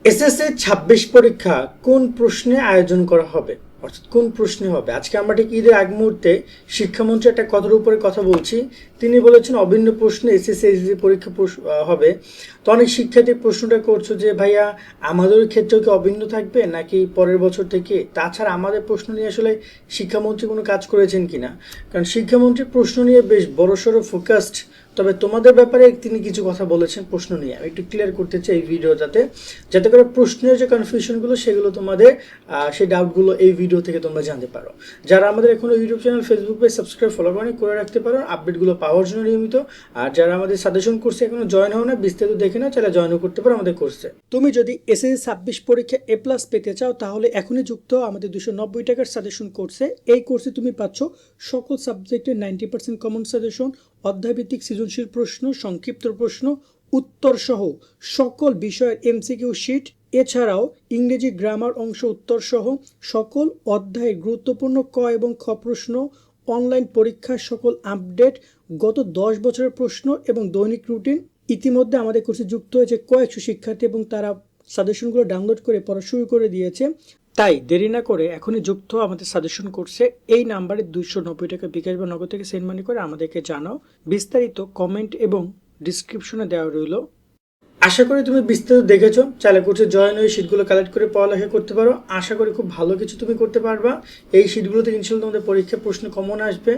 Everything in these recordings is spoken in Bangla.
এসএসসি ২৬ পরীক্ষা কোন প্রশ্নে আয়োজন করা হবে, অর্থাৎ কোন প্রশ্নে হবে? আজকে আমরা ঠিক ঈদের আগ মুহূর্তে শিক্ষামন্ত্রী একটা কথার উপরে কথা বলছি। তিনি বলেছেন অভিন্ন প্রশ্নে এসএসসি পরীক্ষা হবে। তো অনেক শিক্ষার্থী প্রশ্নটা করছো যে ভাইয়া আমাদের ক্ষেত্রেও কি অভিন্ন থাকবে নাকি পরের বছর থেকে? তাছাড়া আমাদের প্রশ্ন নিয়ে আসলে শিক্ষামন্ত্রী কোনো কাজ করেছেন কিনা, কারণ শিক্ষামন্ত্রী প্রশ্ন নিয়ে বেশ বড়সড় ফোকাসড। তবে তোমাদের ব্যাপারে তিনি কিছু কথা বলেছেন প্রশ্ন নিয়ে, আমি একটু ক্লিয়ার করতে চাই এই ভিডিওটাতে, যাতে করে প্রশ্নের যে কনফিউশনগুলো সেগুলো তোমাদের সেই ডাউটগুলো এই ভিডিও থেকে তোমরা জানতে পারো। যারা আমাদের এখনো YouTube channel Facebook page subscribe follow করে রাখতে পারো আপডেটগুলো পাওয়ার জন্য নিয়মিত। আর যারা আমাদের সাজেশন কোর্সে এখনো জয়েন হও না, বিস্তারিত দেখে নাও, চাইলে জয়েনও করতে পারো আমাদের কোর্সে। তুমি যদি এসএসসি ২৬ পরীক্ষা A+ পেতে চাও তাহলে এখনই যুক্ত আমাদের 290 টাকার সাজেশন কোর্সে। এই কোর্সে তুমি পাচ্ছ সকল সাবজেক্টের 90% কমন সাজেশন, অধ্যায়ভিত্তিক সৃজনশীল প্রশ্ন, সংক্ষিপ্ত প্রশ্ন, উত্তর সহ সকল বিষয়ের MCQ শিট, এছাড়াও ইংরেজি গ্রামার অংশ উত্তর সহ সকল অধ্যায়ের গুরুত্বপূর্ণ ক এবং খ প্রশ্ন, অনলাইন পরীক্ষার সকল আপডেট, গত 10 বছরের প্রশ্ন এবং দৈনিক রুটিন। ইতিমধ্যে আমাদের কোর্সে যুক্ত হয়েছে কয়েকশো শিক্ষার্থী এবং তারা সাজেশনগুলো ডাউনলোড করে পড়া শুরু করে দিয়েছে। তাই দেরি না করে এখনই যুক্ত আমাদের সাজেশন কোর্সে। এই নাম্বারে 290 টাকা বিকাশ বা নগদ থেকে সেন্ড মানি করে আমাদেরকে জানাও। বিস্তারিত কমেন্ট এবং ডিসক্রিপশনে দেওয়া রইল। আশা করি তুমি বিস্তারিত দেখেছো। চাইলে কোর্সে জয়েন হয়ে শিটগুলো কালেক্ট করে পড়ালেখা করতে পারো। আশা করি খুব ভালো কিছু তুমি করতে পারবা। এই শিটগুলোতে ইনশাল্লাহ তোমাদের পরীক্ষা প্রশ্ন কমন আসবে।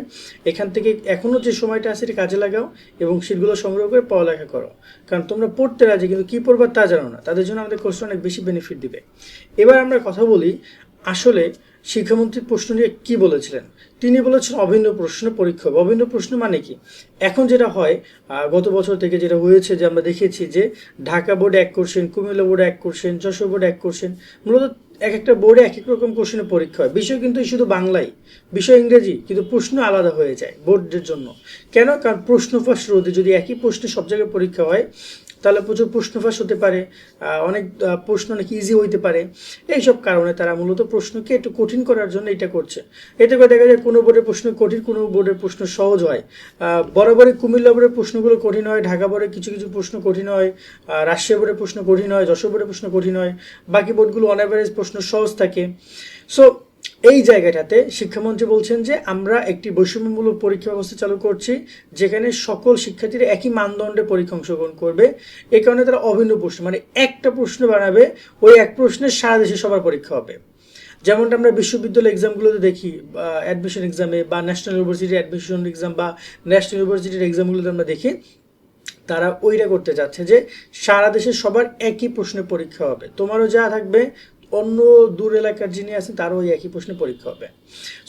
এখান থেকে এখনও যে সময়টা আছে এটা কাজে লাগাও এবং শিটগুলো সংগ্রহ করে পড়ালেখা করো, কারণ তোমরা পড়তে রাজি কিন্তু কী পড়বা তা জানো না, তাদের জন্য আমাদের কোর্সটা অনেক বেশি বেনিফিট দিবে। এবার আমরা কথা বলি আসলে শিক্ষামন্ত্রী প্রশ্ন নিয়ে কী বলেছিলেন। তিনি বলেছেন অভিন্ন প্রশ্ন পরীক্ষা হবে। অভিন্ন প্রশ্ন মানে কি? এখন যেটা হয়, গত বছর থেকে যেটা হয়েছে যে আমরা দেখেছি যে ঢাকা বোর্ডে 1 কোশ্চেন, কুমিল্লা বোর্ডে 1 কোশ্চেন, যশোর বোর্ডে 1 কোশ্চেন, মূলত এক একটা বোর্ডে এক এক রকম কোশ্চেনের পরীক্ষা হয়। বিষয় কিন্তু শুধু বাংলাই, বিষয় ইংরেজি, কিন্তু প্রশ্ন আলাদা হয়ে যায় বোর্ডের জন্য। কেন? কারণ প্রশ্ন ফাঁস রোধে যদি একই প্রশ্নে সব জায়গায় পরীক্ষা হয় তাহলে প্রচুর প্রশ্ন ফাঁস হতে পারে, অনেক প্রশ্ন অনেক ইজি হইতে পারে। এইসব কারণে তারা মূলত প্রশ্নকে একটু কঠিন করার জন্য এটা করছে। এতে করে দেখা যায় কোনো বোর্ডের প্রশ্ন কঠিন, কোনো বোর্ডের প্রশ্ন সহজ হয়। বরাবরই কুমিল্লা বোর্ডের প্রশ্নগুলো কঠিন হয়, ঢাকা বোর্ডের কিছু কিছু প্রশ্ন কঠিন হয়, রাজশাহী বোর্ডের প্রশ্ন কঠিন হয়, যশোর বোর্ডের প্রশ্ন কঠিন হয়, বাকি বোর্ডগুলো অন অ্যাভারেজ প্রশ্ন সহজ থাকে। সো এই জায়গাটাতে শিক্ষামন্ত্রী বলছেন যে আমরা একটি বৈষম্যমূলক পরীক্ষা ব্যবস্থা চালু করছি, যেখানে সকল শিক্ষার্থীরা একই মানদণ্ডে পরীক্ষা অংশগ্রহণ করবে। এই কারণে তারা অভিন্ন প্রশ্ন মানে একটা প্রশ্ন বানাবে, ওই এক প্রশ্নে সারা দেশে সবার পরীক্ষা হবে। যেমনটা আমরা বিশ্ববিদ্যালয় এক্সামগুলোতে দেখি, অ্যাডমিশন এক্সামে বা ন্যাশনাল ইউনিভার্সিটির অ্যাডমিশন এক্সাম বা ন্যাশনাল ইউনিভার্সিটির এক্সামগুলোতে আমরা দেখি তারা ওইটা করতে যাচ্ছে যে সারা দেশে সবার একই প্রশ্নে পরীক্ষা হবে। তোমারও যা থাকবে, অন্য দূর এলাকার যিনি আছেন তারও ওই একই প্রশ্নে পরীক্ষা হবে।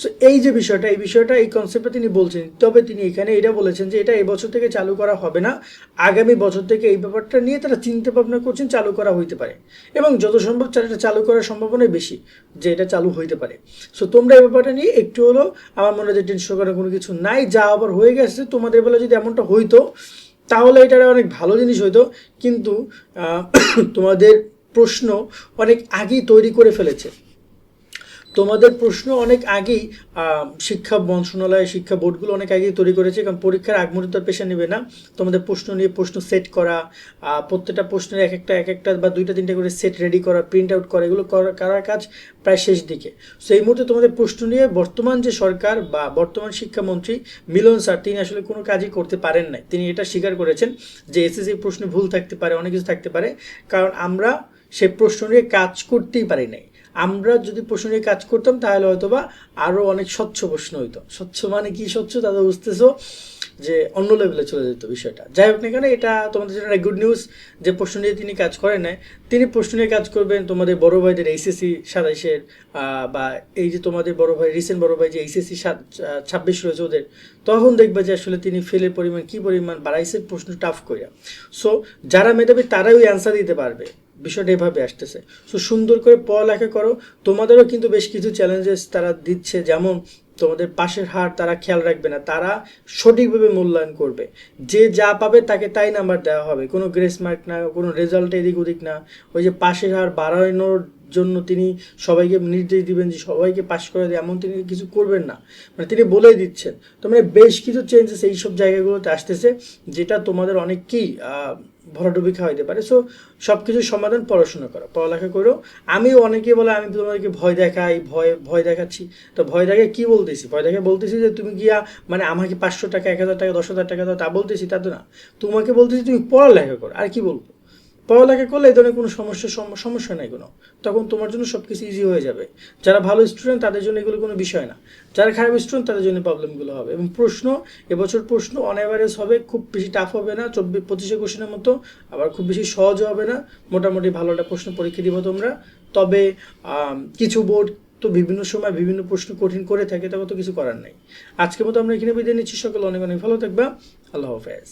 সো এই যে বিষয়টা, এই কনসেপ্টটা তিনি বলছেন। তবে তিনি এখানে এটা বলেছেন যে এটা এবছর থেকে চালু করা হবে না, আগামী বছর থেকে এই ব্যাপারটা নিয়ে তারা চিন্তা ভাবনা করছেন, চালু করা হইতে পারে এবং যত সম্ভব এটা চালু করার সম্ভাবনাই বেশি যে এটা চালু হইতে পারে। সো তোমরা এই ব্যাপারটা নিয়ে একটু হলো, আমার মনে হয় যে টেনশন করার কোনো কিছু নাই। যা আবার হয়ে গেছে, তোমাদের বেলা যদি এমনটা হইতো তাহলে এটা অনেক ভালো জিনিস হইতো, কিন্তু তোমাদের প্রশ্ন অনেক আগেই তৈরি করে ফেলেছে। তোমাদের প্রশ্ন অনেক আগেই শিক্ষা মন্ত্রণালয়, শিক্ষা বোর্ডগুলো অনেক আগেই তৈরি করেছে, কারণ পরীক্ষার আগ মুহূর্তে পেশা নেবে না। তোমাদের প্রশ্ন নিয়ে প্রশ্ন সেট করা, প্রত্যেকটা প্রশ্নের এক একটা বা 2-3টা করে সেট রেডি করা, প্রিন্ট আউট করা, এগুলো করার কাজ প্রায় শেষ দিকে। সো এই মুহূর্তে তোমাদের প্রশ্ন নিয়ে বর্তমান যে সরকার বা বর্তমান শিক্ষামন্ত্রী মিলন স্যার, তিনি আসলে কোনো কাজই করতে পারেন নাই। তিনি এটা স্বীকার করেছেন যে এসএসসি প্রশ্নে ভুল থাকতে পারে, অনেক কিছু থাকতে পারে, কারণ আমরা সে প্রশ্ন নিয়ে কাজ করতেই পারি নাই। আমরা যদি প্রশ্ন নিয়ে কাজ করতাম তাহলে হয়তো বা আরও অনেক স্বচ্ছ প্রশ্ন হইতো। স্বচ্ছ মানে কি স্বচ্ছ, তাদের বুঝতেছো যে অন্য লেভেলে চলে যেত বিষয়টা। যাই হোক না কেন, এটা তোমাদের জন্য একটা গুড নিউজ যে প্রশ্ন নিয়ে তিনি কাজ করেন নাই। তিনি প্রশ্ন নিয়ে কাজ করবেন তোমাদের বড় ভাইদের এইচএসসি 27-এর, বা এই যে তোমাদের বড় ভাই, রিসেন্ট বড় ভাই যে এইচএসসি 26 রয়েছে ওদের, তখন দেখবে যে আসলে তিনি ফেলের পরিমাণ কী পরিমাণ বাড়াইছে প্রশ্ন টাফ করিয়া। সো যারা মেধাবী তারাই ওই অ্যান্সার দিতে পারবে, বিষয়টা এভাবে আসতেছে। সো সুন্দর করে পড়ালেখা করো। তোমাদেরও কিন্তু বেশ কিছু চ্যালেঞ্জেস তারা দিচ্ছে, যেমন তোমাদের পাশের হার তারা খেয়াল রাখবে না, তারা সঠিকভাবে মূল্যায়ন করবে। যে যা পাবে তাকে তাই নাম্বার দেওয়া হবে, কোনো গ্রেস মার্ক না, কোনো রেজাল্ট এদিক ওদিক না। ওই যে পাশের হার বাড়ানোর জন্য তিনি সবাইকে নির্দেশ দিবেন যে সবাইকে পাশ করে দেয়, এমন তিনি কিছু করবেন না, মানে তিনি বলেই দিচ্ছেন। তো মানে বেশ কিছু চেঞ্জেস এইসব জায়গাগুলোতে আসতেছে, যেটা তোমাদের অনেককেই ভরাডুবি খাওয়াইতে পারে। সো সব কিছুর সমাধান পড়াশোনা করা, পড়ালেখা করো। আমিও অনেকে বলে আমি তোমাদেরকে ভয় দেখাই, ভয় দেখাচ্ছি। তো ভয় দেখায় কি বলতেছি? ভয় দেখায় বলতেছি যে তুমি গিয়া মানে আমাকে 500 টাকা, 1000 টাকা, 10,000 টাকা দাও, তা বলতেছি তা তো না। তোমাকে বলতেছি তুমি পড়ালেখা করো, আর কি বলবো? পড়ালেখা করলে এই ধরনের কোনো সমস্যা নাই কোনো, তখন তোমার জন্য সব কিছু ইজি হয়ে যাবে। যারা ভালো স্টুডেন্ট তাদের জন্য এগুলো কোনো বিষয় না, যারা খারাপ স্টুডেন্ট তাদের জন্য প্রবলেমগুলো হবে। এবং প্রশ্ন, এবছর প্রশ্ন অন অ্যাভারেজ হবে, খুব বেশি টাফ হবে না, 24-25 কোশ্চেনের মতো, আবার খুব বেশি সহজও হবে না, মোটামুটি ভালো একটা প্রশ্ন পরীক্ষা দিব তোমরা। তবে কিছু বোর্ড তো বিভিন্ন সময় বিভিন্ন প্রশ্ন কঠিন করে থাকে, তবে তো কিছু করার নাই। আজকের মতো আমরা এখানে বিদায় নিচ্ছি, সকলে অনেক অনেক ভালো থাকবা। আল্লাহ হাফেজ।